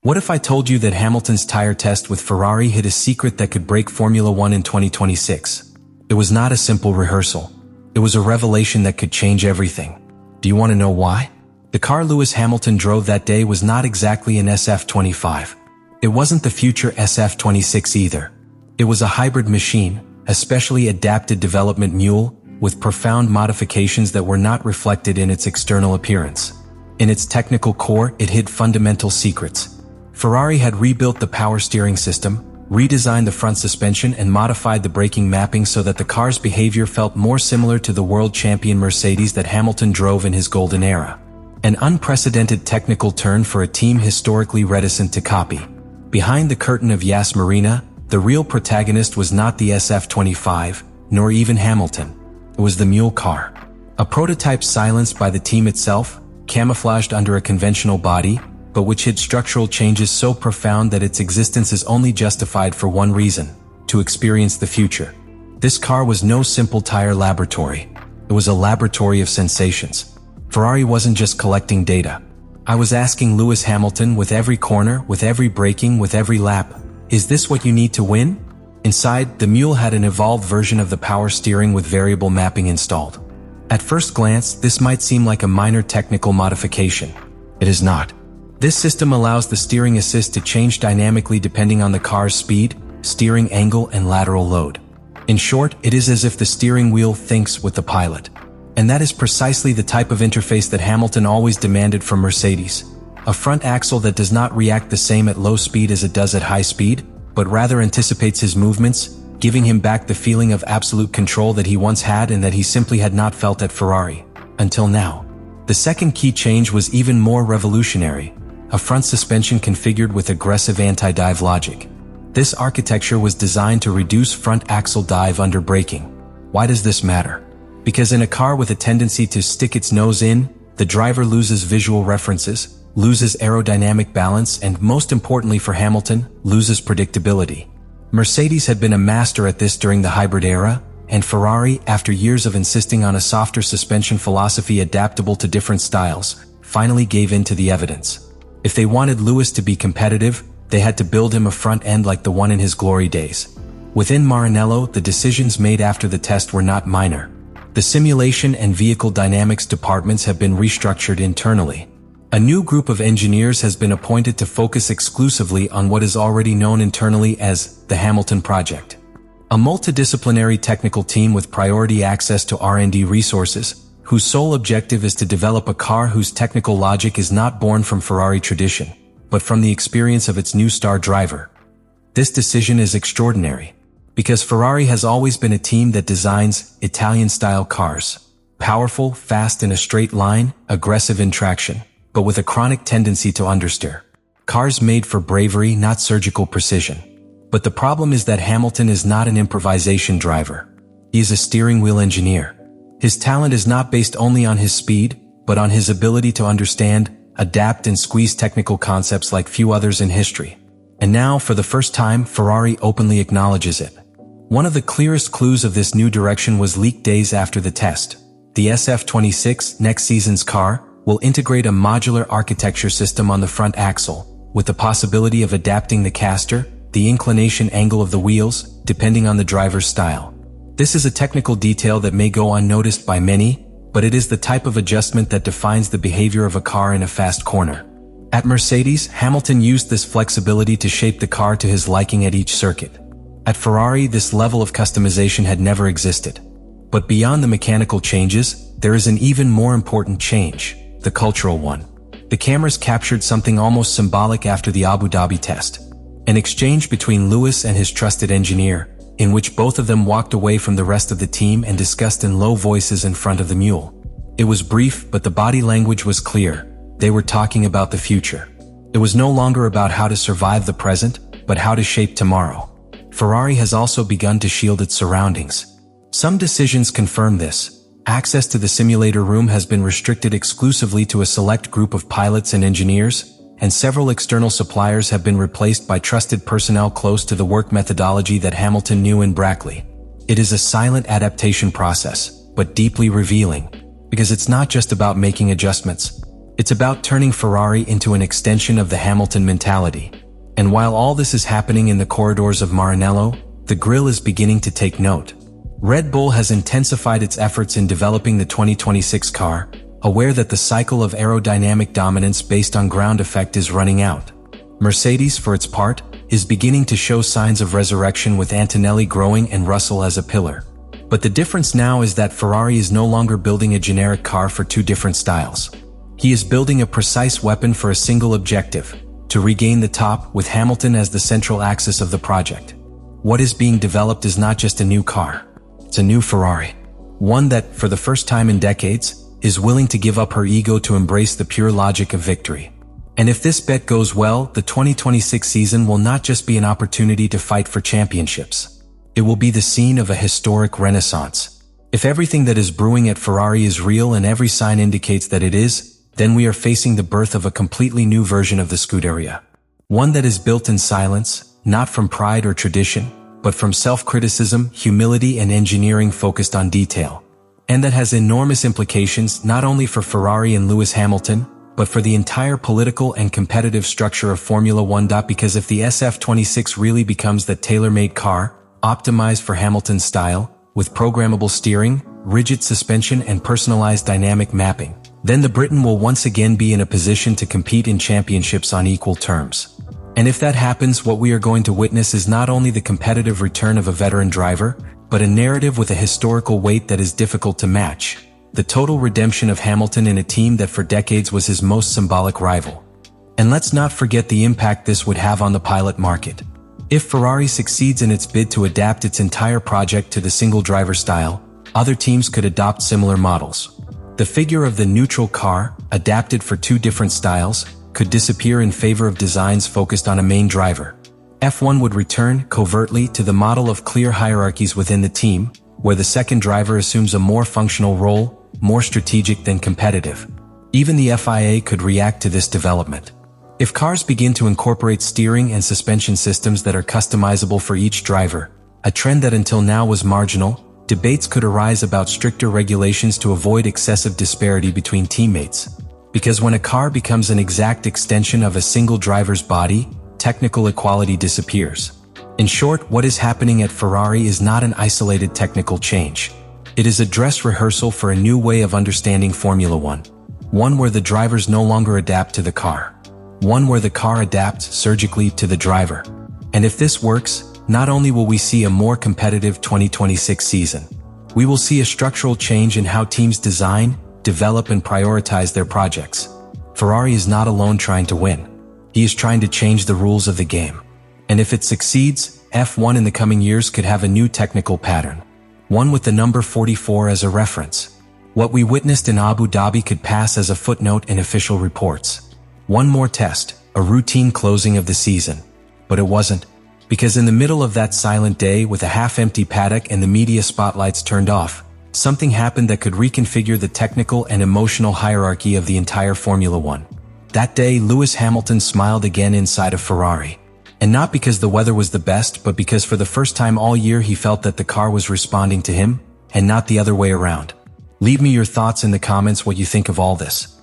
What if I told you that Hamilton's tire test with Ferrari hid a secret that could break Formula One in 2026? It was not a simple rehearsal. It was a revelation that could change everything. Do you want to know why? The car Lewis Hamilton drove that day was not exactly an SF25. It wasn't the future SF26 either. It was a hybrid machine, a specially adapted development mule, with profound modifications that were not reflected in its external appearance. In its technical core, it hid fundamental secrets. Ferrari had rebuilt the power steering system, redesigned the front suspension and modified the braking mapping so that the car's behavior felt more similar to the world champion Mercedes that Hamilton drove in his golden era. An unprecedented technical turn for a team historically reticent to copy. Behind the curtain of Yas Marina, the real protagonist was not the SF25, nor even Hamilton. It was the mule car. A prototype silenced by the team itself, camouflaged under a conventional body, but which hid structural changes so profound that its existence is only justified for one reason: to experience the future. This car was no simple tire laboratory. It was a laboratory of sensations. Ferrari wasn't just collecting data. I was asking Lewis Hamilton, with every corner, with every braking, with every lap, is this what you need to win? Inside, the mule had an evolved version of the power steering with variable mapping installed. At first glance, this might seem like a minor technical modification. It is not. This system allows the steering assist to change dynamically depending on the car's speed, steering angle, and lateral load. In short, it is as if the steering wheel thinks with the pilot. And that is precisely the type of interface that Hamilton always demanded from Mercedes. A front axle that does not react the same at low speed as it does at high speed, but rather anticipates his movements, giving him back the feeling of absolute control that he once had and that he simply had not felt at Ferrari. Until now. The second key change was even more revolutionary. A front suspension configured with aggressive anti-dive logic. This architecture was designed to reduce front axle dive under braking. Why does this matter? Because in a car with a tendency to stick its nose in, the driver loses visual references, loses aerodynamic balance, and most importantly for Hamilton, loses predictability. Mercedes had been a master at this during the hybrid era, and Ferrari, after years of insisting on a softer suspension philosophy adaptable to different styles, finally gave in to the evidence. If they wanted Lewis to be competitive, they had to build him a front end like the one in his glory days. Within Maranello, the decisions made after the test were not minor. The simulation and vehicle dynamics departments have been restructured internally. A new group of engineers has been appointed to focus exclusively on what is already known internally as the Hamilton Project. A multidisciplinary technical team with priority access to R&D resources, whose sole objective is to develop a car whose technical logic is not born from Ferrari tradition, but from the experience of its new star driver. This decision is extraordinary, because Ferrari has always been a team that designs Italian-style cars. Powerful, fast in a straight line, aggressive in traction, but with a chronic tendency to understeer. Cars made for bravery, not surgical precision. But the problem is that Hamilton is not an improvisation driver. He is a steering wheel engineer. His talent is not based only on his speed, but on his ability to understand, adapt and squeeze technical concepts like few others in history. And now, for the first time, Ferrari openly acknowledges it. One of the clearest clues of this new direction was leaked days after the test. The SF26, next season's car, will integrate a modular architecture system on the front axle, with the possibility of adapting the caster, the inclination angle of the wheels, depending on the driver's style. This is a technical detail that may go unnoticed by many, but it is the type of adjustment that defines the behavior of a car in a fast corner. At Mercedes, Hamilton used this flexibility to shape the car to his liking at each circuit. At Ferrari, this level of customization had never existed. But beyond the mechanical changes, there is an even more important change, the cultural one. The cameras captured something almost symbolic after the Abu Dhabi test. An exchange between Lewis and his trusted engineer, in which both of them walked away from the rest of the team and discussed in low voices in front of the mule. It was brief, but the body language was clear. They were talking about the future. It was no longer about how to survive the present, but how to shape tomorrow. Ferrari has also begun to shield its surroundings. Some decisions confirm this. Access to the simulator room has been restricted exclusively to a select group of pilots and engineers, and several external suppliers have been replaced by trusted personnel close to the work methodology that Hamilton knew in Brackley. It is a silent adaptation process, but deeply revealing, because it's not just about making adjustments. It's about turning Ferrari into an extension of the Hamilton mentality. And while all this is happening in the corridors of Maranello, the grille is beginning to take note. Red Bull has intensified its efforts in developing the 2026 car, aware that the cycle of aerodynamic dominance based on ground effect is running out. Mercedes, for its part, is beginning to show signs of resurrection with Antonelli growing and Russell as a pillar. But the difference now is that Ferrari is no longer building a generic car for two different styles. He is building a precise weapon for a single objective, to regain the top with Hamilton as the central axis of the project. What is being developed is not just a new car. It's a new Ferrari. One that, for the first time in decades, is willing to give up her ego to embrace the pure logic of victory. And if this bet goes well, the 2026 season will not just be an opportunity to fight for championships. It will be the scene of a historic renaissance. If everything that is brewing at Ferrari is real and every sign indicates that it is, then we are facing the birth of a completely new version of the Scuderia. One that is built in silence, not from pride or tradition, but from self-criticism, humility, and engineering focused on detail. And that has enormous implications not only for Ferrari and Lewis Hamilton, but for the entire political and competitive structure of Formula One. Because if the SF26 really becomes that tailor-made car, optimized for Hamilton's style, with programmable steering, rigid suspension, and personalized dynamic mapping, then the Briton will once again be in a position to compete in championships on equal terms. And if that happens, what we are going to witness is not only the competitive return of a veteran driver, but a narrative with a historical weight that is difficult to match. The total redemption of Hamilton in a team that for decades was his most symbolic rival. And let's not forget the impact this would have on the pilot market. If Ferrari succeeds in its bid to adapt its entire project to the single driver style, other teams could adopt similar models. The figure of the neutral car, adapted for two different styles, could disappear in favor of designs focused on a main driver. F1 would return, covertly, to the model of clear hierarchies within the team, where the second driver assumes a more functional role, more strategic than competitive. Even the FIA could react to this development. If cars begin to incorporate steering and suspension systems that are customizable for each driver, a trend that until now was marginal, debates could arise about stricter regulations to avoid excessive disparity between teammates. Because when a car becomes an exact extension of a single driver's body, technical equality disappears. In short, what is happening at Ferrari is not an isolated technical change. It is a dress rehearsal for a new way of understanding Formula One. One where the drivers no longer adapt to the car. One where the car adapts surgically to the driver. And if this works, not only will we see a more competitive 2026 season, we will see a structural change in how teams design, develop, and prioritize their projects. Ferrari is not alone trying to win. He is trying to change the rules of the game. And if it succeeds, F1 in the coming years could have a new technical pattern. One with the number 44 as a reference. What we witnessed in Abu Dhabi could pass as a footnote in official reports. One more test, a routine closing of the season. But it wasn't. Because in the middle of that silent day with a half-empty paddock and the media spotlights turned off, something happened that could reconfigure the technical and emotional hierarchy of the entire Formula One. That day, Lewis Hamilton smiled again inside of Ferrari. And not because the weather was the best, but because for the first time all year he felt that the car was responding to him, and not the other way around. Leave me your thoughts in the comments what you think of all this.